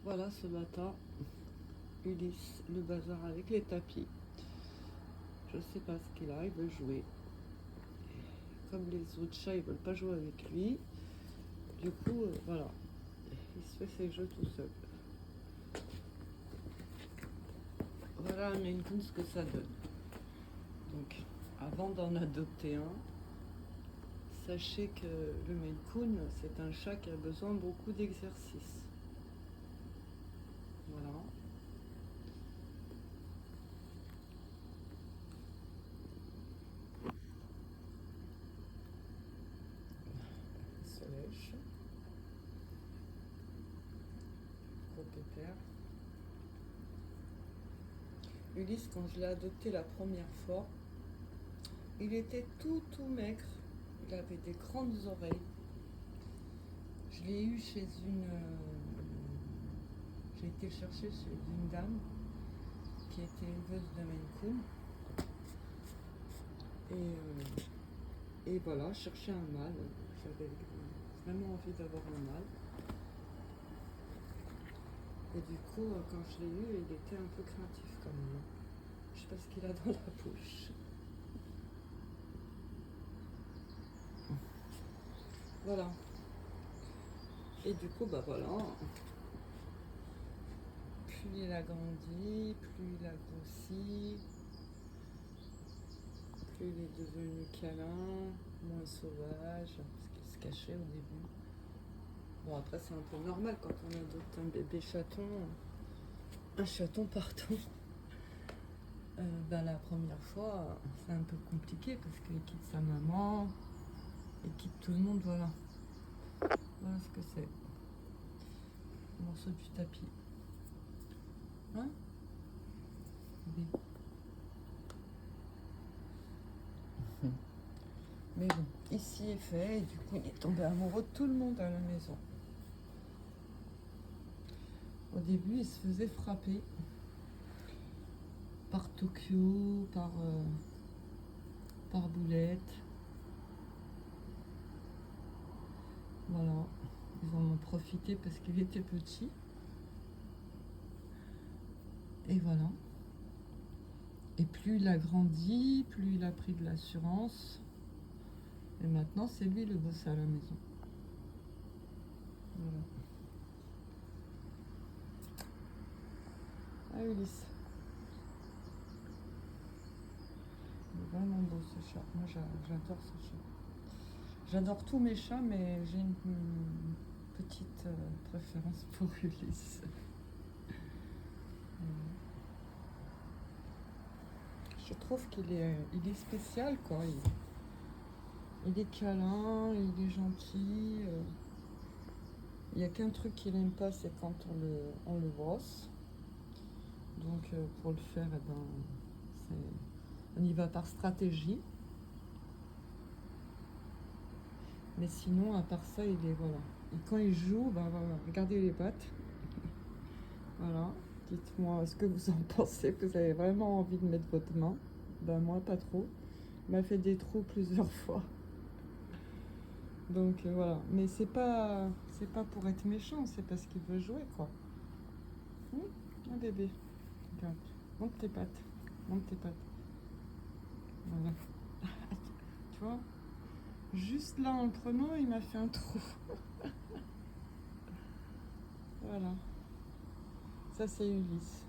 Voilà ce matin, Ulysse, le bazar avec les tapis. Je sais pas ce qu'il a, il veut jouer. Comme les autres chats, ils veulent pas jouer avec lui. Du coup, voilà, il se fait ses jeux tout seul. Voilà un Maine Coon ce que ça donne. Donc, avant d'en adopter un, sachez que le Maine Coon, c'est un chat qui a besoin de beaucoup d'exercice. Voilà. Il se lèche. Gros pépère. Ulysse, quand je l'ai adopté la première fois, il était tout maigre. Il avait des grandes oreilles. Je l'ai eu chez une... j'ai été le chercher chez une dame qui était éleveuse de Maine Coon. Et voilà, je cherchais un mâle. J'avais vraiment envie d'avoir un mâle. Et du coup, quand je l'ai eu, il était un peu craintif quand même. Je sais pas ce qu'il a dans la bouche. Voilà. Et du coup, bah voilà. Plus il a grandi, plus il a grossi, plus il est devenu câlin, moins sauvage, parce qu'il se cachait au début. Bon, après, c'est un peu normal quand on adopte un bébé chaton, un chaton, pardon. La première fois, c'est un peu compliqué parce qu'il quitte sa maman, il quitte tout le monde, voilà. Voilà ce que c'est. Le morceau du tapis. Hein? Oui. Mais bon, ici est fait, et du coup, il est tombé amoureux de tout le monde à la maison. Au début, il se faisait frapper par Tokyo, par Boulette. Voilà, ils en ont profité parce qu'il était petit. Et voilà. Et plus il a grandi, plus il a pris de l'assurance. Et maintenant, c'est lui le boss à la maison. Voilà. Ah, Ulysse. Il est vraiment beau ce chat. Moi, j'adore ce chat. J'adore tous mes chats, mais j'ai une petite préférence pour Ulysse. Je trouve il est spécial, quoi. Il est câlin, il est gentil. Il n'y a qu'un truc qu'il n'aime pas, c'est quand on le brosse. Donc, pour le faire, eh ben, on y va par stratégie. Mais sinon, à part ça, il est, voilà. Et quand il joue, ben voilà, regardez les pattes. Voilà. Dites-moi ce que vous en pensez. Vous avez vraiment envie de mettre votre main? Ben moi, pas trop. Il m'a fait des trous plusieurs fois. Donc voilà. Mais c'est pas pour être méchant, c'est parce qu'il veut jouer, quoi. Un bébé. Regarde. Monte tes pattes. Monte tes pattes. Voilà. Tu vois? Juste là, en le prenant, il m'a fait un trou. Voilà. Ça, c'est Ulysse.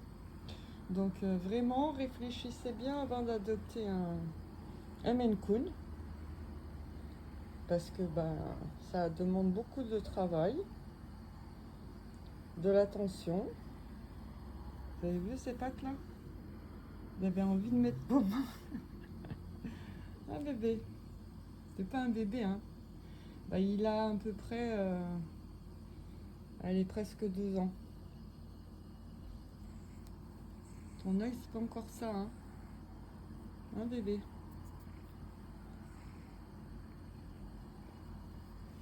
Donc vraiment, réfléchissez bien avant d'adopter un Maine Coon. Parce que ça demande beaucoup de travail, de l'attention. Vous avez vu ces pattes là? Vous avez envie de mettre vos mains. Un bébé. C'est pas un bébé, hein. Il a à peu près... elle est presque 2 ans. Ton œil, c'est pas encore ça, hein. Un bébé.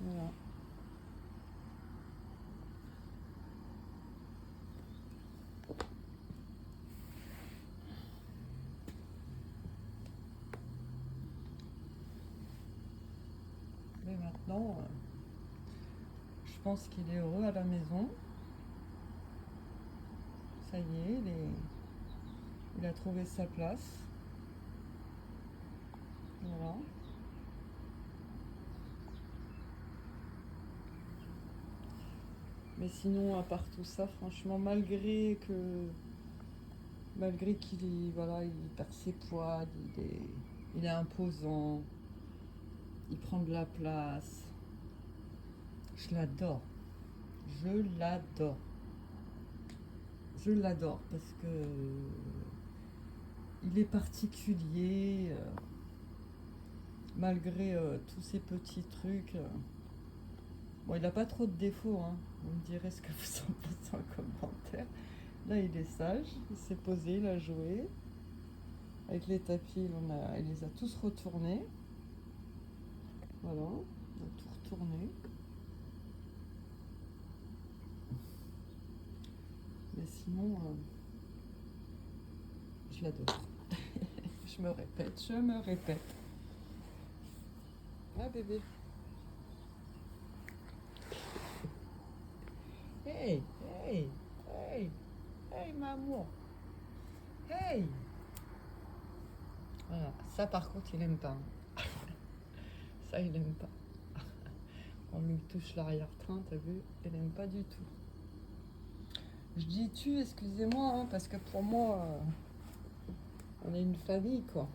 Voilà. Mais maintenant, je pense qu'il est heureux à la maison. Ça y est, il a trouvé sa place. Voilà. Mais sinon, à part tout ça, franchement, malgré qu'il est, voilà, il perd ses poids, il est imposant, il prend de la place. Je l'adore. Je l'adore. Je l'adore parce que il est particulier, malgré tous ces petits trucs. Bon, il n'a pas trop de défauts, hein. Vous me direz ce que vous en pensez en commentaire. Là, il est sage, il s'est posé, il a joué. Avec les tapis, il les a tous retournés. Voilà, on a tout retourné. Mais sinon, je l'adore. Je me répète, je me répète. Ah, bébé. Hey, hey, hey, hey, maman. Hey. Voilà, ça par contre, il aime pas. Ça, il aime pas. On lui touche l'arrière-train, t'as vu? Il aime pas du tout. Je dis tu, excusez-moi, hein, parce que pour moi, on est une famille, quoi.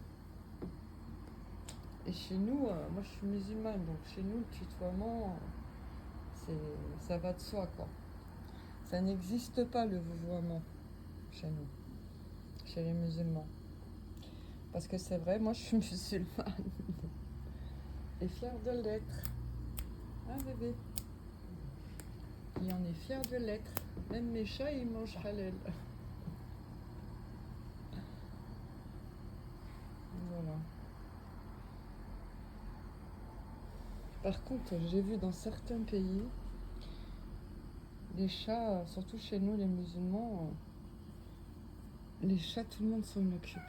Et chez nous, moi je suis musulmane, donc chez nous, le tutoiement, ça va de soi, quoi. Ça n'existe pas le vouvoiement chez nous, chez les musulmans. Parce que c'est vrai, moi je suis musulmane. Et fière de l'être. Hein, bébé? Et on est fiers de l'être. Même mes chats, ils mangent halal. Voilà. Par contre, j'ai vu dans certains pays, les chats, surtout chez nous les musulmans, les chats, tout le monde s'en occupe.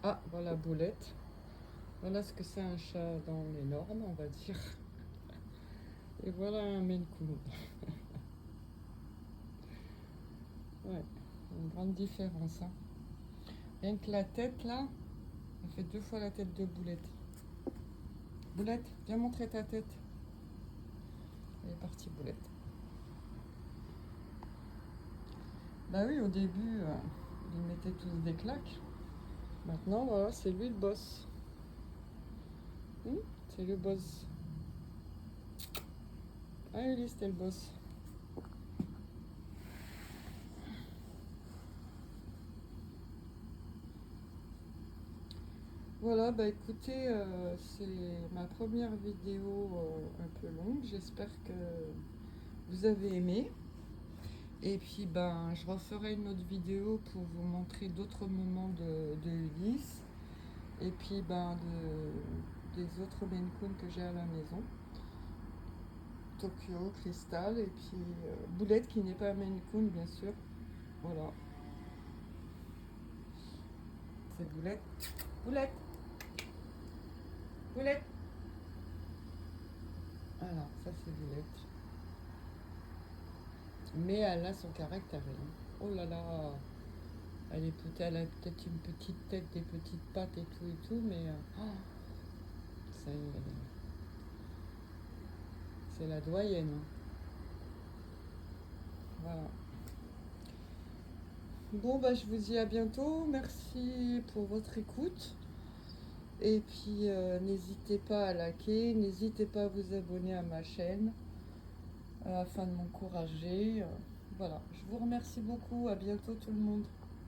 Ah, voilà Boulette. Voilà ce que c'est un chat dans les normes, on va dire. Et voilà un Maine Coon. Ouais, une grande différence. Hein. Rien que la tête là, elle fait 2 fois la tête de Boulette. Boulette, viens montrer ta tête. Elle est partie, Boulette. Bah oui, au début, ils mettaient tous des claques. Maintenant, voilà, c'est lui le boss. C'est le boss. Ah, Ellie, c'était le boss. Voilà, bah écoutez, c'est ma première vidéo un peu longue. J'espère que vous avez aimé. Et puis, ben, je referai une autre vidéo pour vous montrer d'autres moments de Ulysse. Et puis, ben, des autres Maine Coon que j'ai à la maison. Tokyo, Cristal, et puis Boulette qui n'est pas un Maine Coon, bien sûr. Voilà. C'est Boulette. Boulette. Boulette. Alors, ça c'est Boulette. Mais elle a son caractère. Hein. Oh là là. Elle a peut-être une petite tête, des petites pattes et tout, mais c'est la doyenne. Hein. Voilà. Bon, bah, je vous dis à bientôt. Merci pour votre écoute. Et puis, n'hésitez pas à liker, n'hésitez pas à vous abonner à ma chaîne afin de m'encourager. Voilà, je vous remercie beaucoup. À bientôt tout le monde.